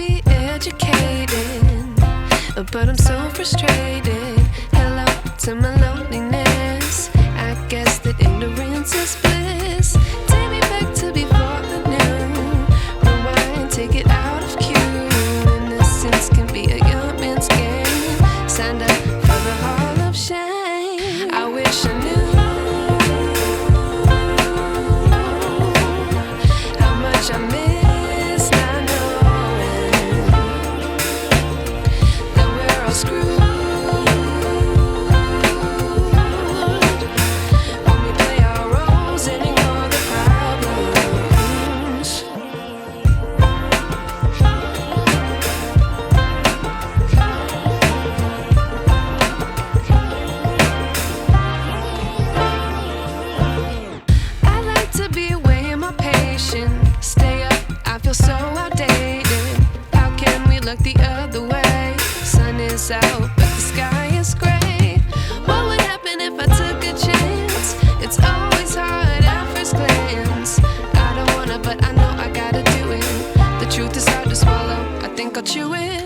be educated, but I'm so frustrated. Hello to my loneliness. I guess that ignorance is bliss. Take me back to before I knew. Rewind, take it out of cue. Innocence can be a young man's game. Signed up for the hall of shame. I wish I knew how much I miss not knowing that we're all screwed when we play our roles and ignore the problems. I like to be away in my patience. Stay up, I feel so outdated. How can we look the other way? Sun is out, but the sky is gray. What would happen if I took a chance? It's always hard at first glance. I don't wanna, but I know I gotta do it. The truth is hard to swallow, I think I'll chew it.